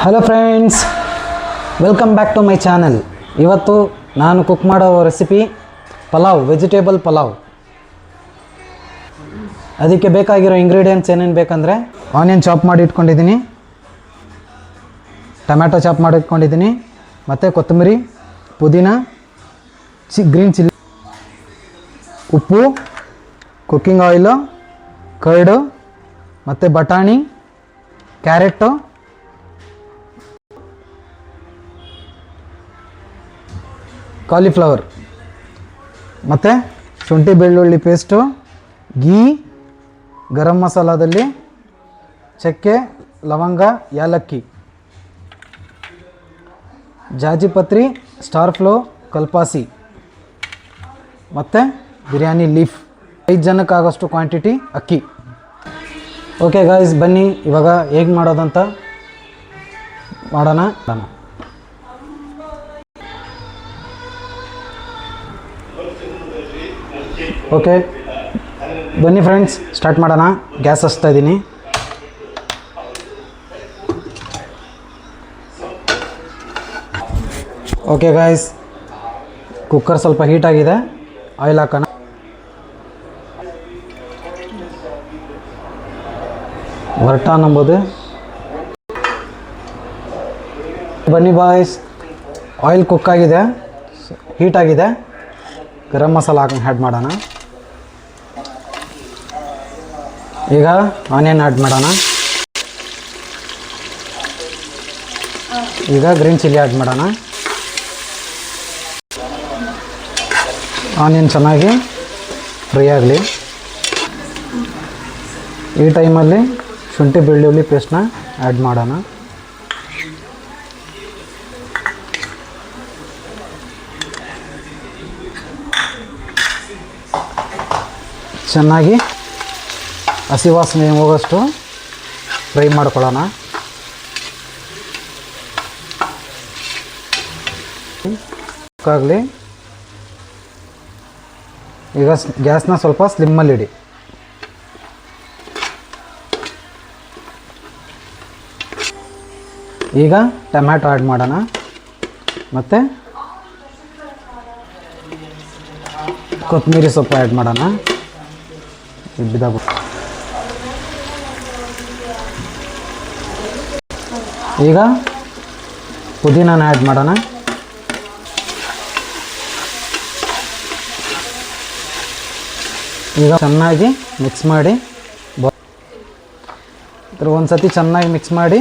Hello friends, welcome back to my channel. ಇವತ್ತು ನಾನು cook ಮಾಡೋ ರೆಸಿಪಿ ಪಲಾವ್, ವೆಜಿಟೇಬಲ್ ಪಲಾವ್. ಅದಕ್ಕೆ ಬೇಕಾಗಿರೋ ಇಂಗ್ರೀಡಿಯೆಂಟ್ಸ್ ಏನೇನು ಬೇಕಂದರೆ, ಆನಿಯನ್ ಚಾಪ್ ಮಾಡಿ ಇಟ್ಕೊಂಡಿದ್ದೀನಿ, ಟೊಮ್ಯಾಟೊ ಚಾಪ್ ಮಾಡಿ ಇಟ್ಕೊಂಡಿದ್ದೀನಿ, ಮತ್ತು ಕೊತ್ತಂಬರಿ, ಪುದೀನ, ಗ್ರೀನ್ ಚಿಲ್ಲಿ, ಉಪ್ಪು, ಕುಕ್ಕಿಂಗ್ ಆಯಿಲು, ಕರ್ಡು, ಮತ್ತು ಬಟಾಣಿ, ಕ್ಯಾರೆಟು, ಕಾಲಿಫ್ಲವರ್, ಮತ್ತು ಶುಂಠಿ ಬೆಳ್ಳುಳ್ಳಿ ಪೇಸ್ಟು, ಗೀ, ಗರಂ ಮಸಾಲದಲ್ಲಿ ಚಕ್ಕೆ, ಲವಂಗ, ಏಲಕ್ಕಿ, ಜಾಜಿಪತ್ರಿ, ಸ್ಟಾರ್ ಫ್ಲೋ, ಕಲ್ಪಾಸಿ, ಮತ್ತು ಬಿರಿಯಾನಿ ಲೀಫ್. 5 ಜನಕ್ಕಾಗೋಷ್ಟು ಕ್ವಾಂಟಿಟಿ ಅಕ್ಕಿ. ಓಕೆ ಗಾಯ್ಸ್, ಬನ್ನಿ ಇವಾಗ ಹೇಗೆ ಮಾಡೋದಂತ ಮಾಡೋಣ. ಓಕೆ ಬನ್ನಿ ಫ್ರೆಂಡ್ಸ್, ಸ್ಟಾರ್ಟ್ ಮಾಡೋಣ. ಗ್ಯಾಸ್ ಹಚ್ತಾ ಇದ್ದೀನಿ. ಓಕೆ ಗಾಯ್ಸ್, ಕುಕ್ಕರ್ ಸ್ವಲ್ಪ ಹೀಟ್ ಆಗಿದೆ, ಆಯಿಲ್ ಹಾಕೋಣ. ವರ್ಟಾನ್ ಎಂಬುದು. ಬನ್ನಿ ಬಾಯ್ಸ್, ಆಯಿಲ್ ಕುಕ್ ಆಗಿದೆ, ಹೀಟ್ ಆಗಿದೆ. ಗರಂ ಮಸಾಲ ಹಾಕೊಂಡು ಆ್ಯಡ್ ಮಾಡೋಣ. ಈಗ ಆನಿಯನ್ ಆ್ಯಡ್ ಮಾಡೋಣ. ಈಗ ಗ್ರೀನ್ ಚಿಲ್ಲಿ ಆ್ಯಡ್ ಮಾಡೋಣ. ಆನಿಯನ್ ಚೆನ್ನಾಗಿ ಫ್ರೈ ಆಗಲಿ. ಈ ಟೈಮಲ್ಲಿ ಶುಂಠಿ ಬೆಳ್ಳುಳ್ಳಿ ಪೇಸ್ಟ್ನ ಆ್ಯಡ್ ಮಾಡೋಣ. ಚೆನ್ನಾಗಿ ಹಸಿ ವಾಸನೆ ಹೋಗೋಷ್ಟು ಫ್ರೈ ಮಾಡ್ಕೊಳ್ಳೋಣ. ಆಗಲಿ. ಈಗ ಗ್ಯಾಸ್ನ ಸ್ವಲ್ಪ ಸ್ಲಿಮ್ಮಲ್ಲಿಡಿ. ಈಗ ಟೊಮ್ಯಾಟೊ ಆ್ಯಡ್ ಮಾಡೋಣ, ಮತ್ತು ಕೊತ್ತಂಬರಿ ಸೊಪ್ಪು ಆ್ಯಡ್ ಮಾಡೋಣ. ಈಗ ಪುದೀನಾನ ಆ್ಯಡ್ ಮಾಡೋಣ. ಈಗ ಚೆನ್ನಾಗಿ ಮಿಕ್ಸ್ ಮಾಡಿ, ಒಂದು ಸತಿ ಚೆನ್ನಾಗಿ ಮಿಕ್ಸ್ ಮಾಡಿ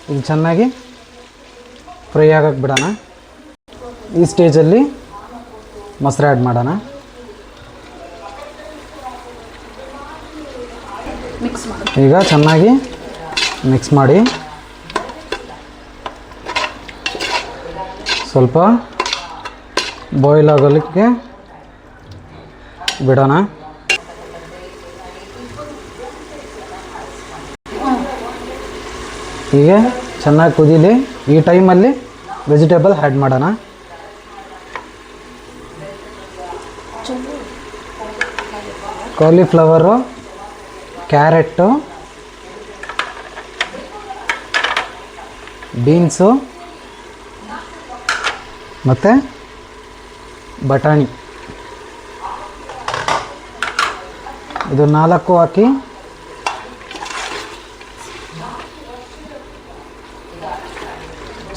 ಇದು ಚೆನ್ನಾಗಿ ಫ್ರೈ ಆಗಕ್ಕೆ ಬಿಡೋಣ. ಈ ಸ್ಟೇಜಲ್ಲಿ ಮೊಸರು ಆ್ಯಡ್ ಮಾಡೋಣ. ಈಗ ಚೆನ್ನಾಗಿ ಮಿಕ್ಸ್ ಮಾಡಿ ಸ್ವಲ್ಪ ಬಾಯ್ಲ್ ಆಗೋಲಿಕ್ಕೆ ಬಿಡೋಣ. ಹೀಗೆ ಚೆನ್ನಾಗಿ ಕುದೀಲಿ. ಈ ಟೈಮಲ್ಲಿ ವೆಜಿಟೇಬಲ್ ಆ್ಯಡ್ ಮಾಡೋಣ. ಕಾಲಿಫ್ಲವರು, ಕ್ಯಾರೆಟು, ಬೀನ್ಸು ಮತ್ತು ಬಟಾಣಿ, ಇದು 4 ಹಾಕಿ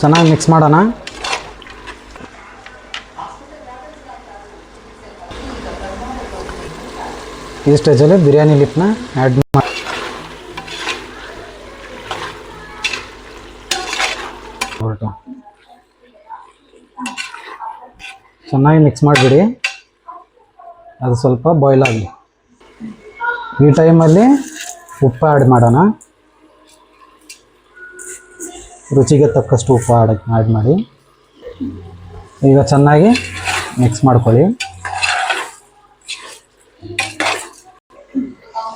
ಚೆನ್ನಾಗಿ ಮಿಕ್ಸ್ ಮಾಡೋಣ. ಈ ಸ್ಟೇಜಲ್ಲಿ ಬಿರಿಯಾನಿ ಲೀಫ್ನ ಆ್ಯಡ್ ಮಾಡಿ ಚೆನ್ನಾಗಿ ಮಿಕ್ಸ್ ಮಾಡಿಬಿಡಿ. ಅದು ಸ್ವಲ್ಪ ಬಾಯ್ಲ್ ಆಗಲಿ. ಈ ಟೈಮಲ್ಲಿ ಉಪ್ಪು ಆ್ಯಡ್ ಮಾಡೋಣ. ರುಚಿಗೆ ತಕ್ಕಷ್ಟು ಉಪ್ಪು ಆ್ಯಡ್ ಮಾಡಿ. ಈಗ ಚೆನ್ನಾಗಿ ಮಿಕ್ಸ್ ಮಾಡ್ಕೊಳ್ಳಿ.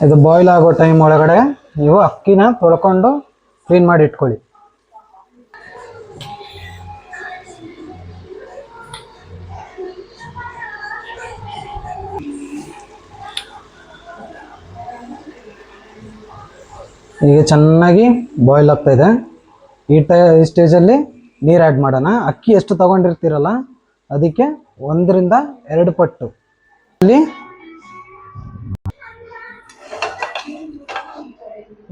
ಇದು ಬಾಯ್ಲ್ ಆಗೋ ಟೈಮ್ ಒಳಗಡೆ ನೀವು ಅಕ್ಕಿನ ತೊಳ್ಕೊಂಡು ಕ್ಲೀನ್ ಮಾಡಿ ಇಟ್ಕೊಳ್ಳಿ. ಈಗ ಚೆನ್ನಾಗಿ ಬಾಯ್ಲ್ ಆಗ್ತಾ ಇದೆ. ಈ ಸ್ಟೇಜಲ್ಲಿ ನೀರು ಆ್ಯಡ್ ಮಾಡೋಣ. ಅಕ್ಕಿ ಎಷ್ಟು ತೊಗೊಂಡಿರ್ತೀರಲ್ಲ ಅದಕ್ಕೆ 1 ರಿಂದ 2 ಪಟ್ಟು. ಇಲ್ಲಿ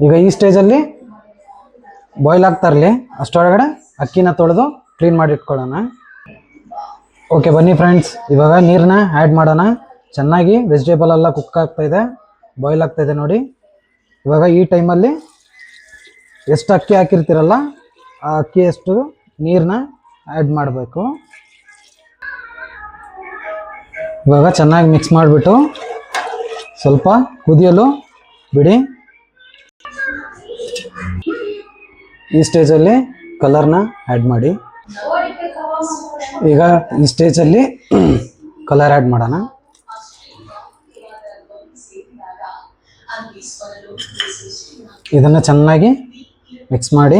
ಈಗ ಈ ಸ್ಟೇಜಲ್ಲಿ ಬಾಯ್ಲ್ ಆಗ್ತಾ ಇರಲಿ, ಅಷ್ಟೊಳಗಡೆ ಅಕ್ಕಿನ ತೊಳೆದು ಕ್ಲೀನ್ ಮಾಡಿ ಇಟ್ಕೊಳ್ಳೋಣ. ಓಕೆ ಬನ್ನಿ ಫ್ರೆಂಡ್ಸ್, ಇವಾಗ ನೀರನ್ನ ಆ್ಯಡ್ ಮಾಡೋಣ. ಚೆನ್ನಾಗಿ ವೆಜಿಟೇಬಲ್ ಎಲ್ಲ ಕುಕ್ ಆಗ್ತಾಯಿದೆ, ಬಾಯ್ಲ್ ಆಗ್ತಾಯಿದೆ ನೋಡಿ. ಇವಾಗ ಈ ಟೈಮಲ್ಲಿ ಎಷ್ಟು ಅಕ್ಕಿ ಹಾಕಿರ್ತೀರಲ್ಲ ಆ ಅಕ್ಕಿ ಎಷ್ಟು ನೀರನ್ನ ಆ್ಯಡ್ ಮಾಡಬೇಕು. ಇವಾಗ ಚೆನ್ನಾಗಿ ಮಿಕ್ಸ್ ಮಾಡಿಬಿಟ್ಟು ಸ್ವಲ್ಪ ಕುದಿಯಲು ಬಿಡಿ. ಈ ಸ್ಟೇಜಲ್ಲಿ ಕಲರ್ನ ಆ್ಯಡ್ ಮಾಡಿ. ಈಗ ಈ ಸ್ಟೇಜಲ್ಲಿ ಕಲರ್ ಆ್ಯಡ್ ಮಾಡೋಣ. ಇದನ್ನು ಚೆನ್ನಾಗಿ ಮಿಕ್ಸ್ ಮಾಡಿ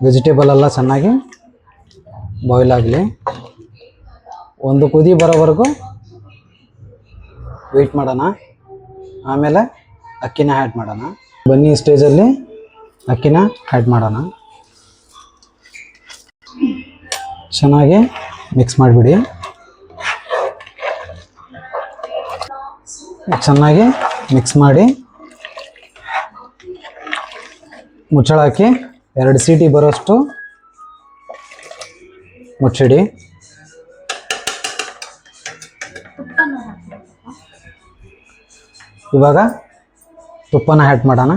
ವೆಜಿಟೇಬಲ್ ಎಲ್ಲ ಚೆನ್ನಾಗಿ ಬಾಯ್ಲ್ ಆಗಲಿ. ಒಂದು ಕುದಿ ಬರೋವರೆಗೂ ವೆಯ್ಟ್ ಮಾಡೋಣ, ಆಮೇಲೆ ಅಕ್ಕಿನ ಆ್ಯಡ್ ಮಾಡೋಣ. ಬನ್ನಿ ಸ್ಟೇಜಲ್ಲಿ ಅಕ್ಕಿನ ಆ್ಯಡ್ ಮಾಡೋಣ. ಚೆನ್ನಾಗಿ ಮಿಕ್ಸ್ ಮಾಡಿಬಿಡಿ. ಚೆನ್ನಾಗಿ ಮಿಕ್ಸ್ ಮಾಡಿ ಮುಚ್ಚಳ ಹಾಕಿ 2 ಸೀಟಿ ಬರೋಷ್ಟು ಮುಚ್ಚಿಡಿ. ಇವಾಗ ತುಪ್ಪನ ಆ್ಯಡ್ ಮಾಡೋಣ.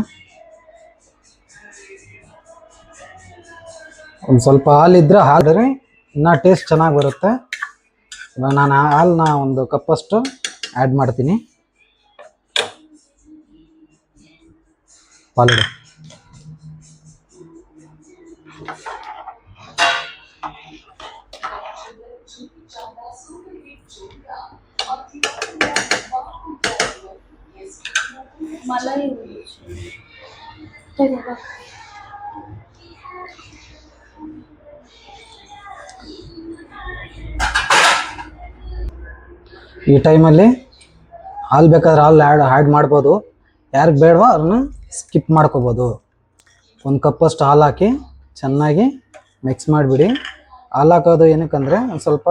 ಒಂದು ಸ್ವಲ್ಪ ಹಾಲಿದ್ರೆ ಹಾಲಿದ್ರೆ ಇನ್ನೂ ಟೇಸ್ಟ್ ಚೆನ್ನಾಗಿ ಬರುತ್ತೆ. ಇವಾಗ ನಾನು ಹಾಲನ್ನ 1 ಕಪ್ಪಷ್ಟು ಆ್ಯಡ್ ಮಾಡ್ತೀನಿ. ಪಾಲಿಡಿ. ಈ ಟೈಮಲ್ಲಿ ಹಾಲು ಬೇಕಾದ್ರೆ ಹಾಲು ಆ್ಯಡ್ ಮಾಡ್ಬೋದು, ಯಾರಿಗೆ ಬೇಡವೋ ಅದನ್ನು ಸ್ಕಿಪ್ ಮಾಡ್ಕೋಬೋದು. 1 ಕಪ್ಪಷ್ಟು ಹಾಲು ಹಾಕಿ ಚೆನ್ನಾಗಿ ಮಿಕ್ಸ್ ಮಾಡಿಬಿಡಿ. ಹಾಲು ಹಾಕೋದು ಏನಕ್ಕಂದರೆ ಒಂದು ಸ್ವಲ್ಪ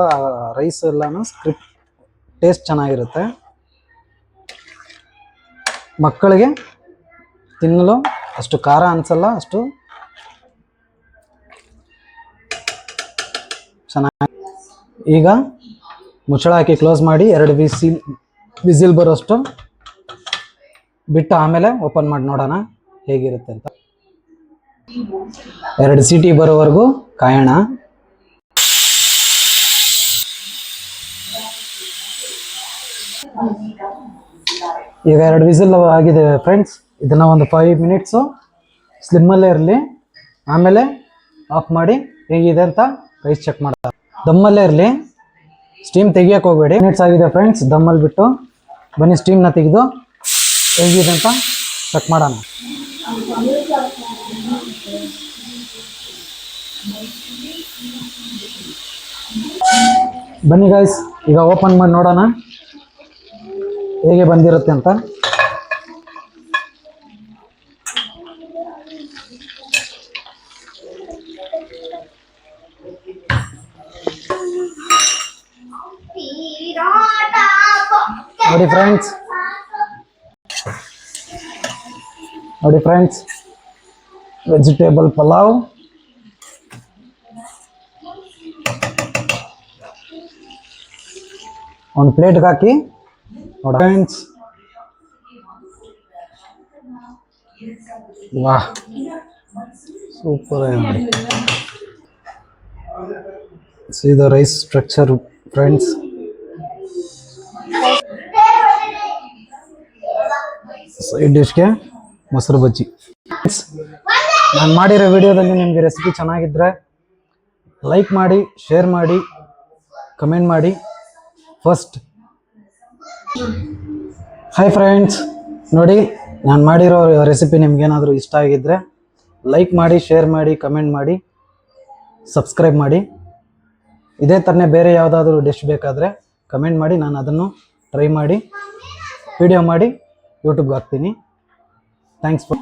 ರೈಸ್ ಎಲ್ಲನೂ ಟೇಸ್ಟ್ ಚೆನ್ನಾಗಿರುತ್ತೆ. ಮಕ್ಕಳಿಗೆ ತಿನ್ನಲು ಅಷ್ಟು ಖಾರ ಅನಿಸಲ್ಲ, ಅಷ್ಟು ಚೆನ್ನಾಗಿ. ಈಗ ಮುಚ್ಚಳ ಹಾಕಿ ಕ್ಲೋಸ್ ಮಾಡಿ 2 ವಿಸಿಲ್ ಬರೋಷ್ಟು ಬಿಟ್ಟು ಆಮೇಲೆ ಓಪನ್ ಮಾಡಿ ನೋಡೋಣ ಹೇಗಿರುತ್ತೆ ಅಂತ. 2 ಸೀಟಿ ಬರೋವರೆಗೂ ಕಾಯೋಣ. ಈಗ 2 ವಿಸಿಲ್ ಆಗಿದೆ ಫ್ರೆಂಡ್ಸ್. ಇದನ್ನು ಒಂದು 5 ಮಿನಿಟ್ಸು ಸ್ಲಿಮ್ಮಲ್ಲೇ ಇರಲಿ, ಆಮೇಲೆ ಆಫ್ ಮಾಡಿ ಹೇಗಿದೆ ಅಂತ ರೈಸ್ ಚೆಕ್ ಮಾಡ್ತಾರೆ. ದಮ್ಮಲ್ಲೇ ಇರಲಿ, ಸ್ಟೀಮ್ ತೆಗಿಯೋಕೆ ಹೋಗಬೇಡಿ. ಮಿನಿಟ್ಸ್ ಆಗಿದೆ ಫ್ರೆಂಡ್ಸ್ ದಮ್ಮಲ್ಲಿ ಬಿಟ್ಟು. ಬನ್ನಿ ಸ್ಟೀಮ್ನ ತೆಗೆದು ಹೇಗಿದೆ ಅಂತ ಚೆಕ್ ಮಾಡೋಣ. ಬನ್ನಿ ಗೈಸ್, ಈಗ ಓಪನ್ ಮಾಡಿ ನೋಡೋಣ ಹೇಗೆ ಬಂದಿರುತ್ತೆ ಅಂತ. ನೋಡಿ ಫ್ರೆಂಡ್ಸ್, ವೆಜಿಟೇಬಲ್ ಪಲಾವ್ ಒಂದು ಪ್ಲೇಟ್ಗೆ ಹಾಕಿ ನೋಡಿ ಫ್ರೆಂಡ್ಸ್. ವಾಹ್, ಸೂಪರ್ ಆಗಿದೆ. See the rice structure friends. Side ಡಿಶ್ಗೆ ಮೊಸರು ಬಜ್ಜಿ. ನಾನು ಮಾಡಿರೋ ವಿಡಿಯೋದಲ್ಲಿ ನಿಮಗೆ ರೆಸಿಪಿ ಚೆನ್ನಾಗಿದ್ದರೆ ಲೈಕ್ ಮಾಡಿ, ಶೇರ್ ಮಾಡಿ, ಕಮೆಂಟ್ ಮಾಡಿ. ಫಸ್ಟ್ ಹಾಯ್ ಫ್ರೆಂಡ್ಸ್, ನೋಡಿ ನಾನು ಮಾಡಿರೋ ರೆಸಿಪಿ ನಿಮ್ಗೇನಾದರೂ ಇಷ್ಟ ಆಗಿದ್ದರೆ ಲೈಕ್ ಮಾಡಿ, ಶೇರ್ ಮಾಡಿ, ಕಮೆಂಟ್ ಮಾಡಿ, ಸಬ್ಸ್ಕ್ರೈಬ್ ಮಾಡಿ. ಇದೇ ಥರನೇ ಬೇರೆ ಯಾವುದಾದ್ರೂ ಡಿಶ್ ಬೇಕಾದರೆ ಕಮೆಂಟ್ ಮಾಡಿ, ನಾನು ಅದನ್ನು ಟ್ರೈ ಮಾಡಿ ವಿಡಿಯೋ ಮಾಡಿ ಯೂಟ್ಯೂಬ್ಗೆ ಹಾಕ್ತೀನಿ. Thanks for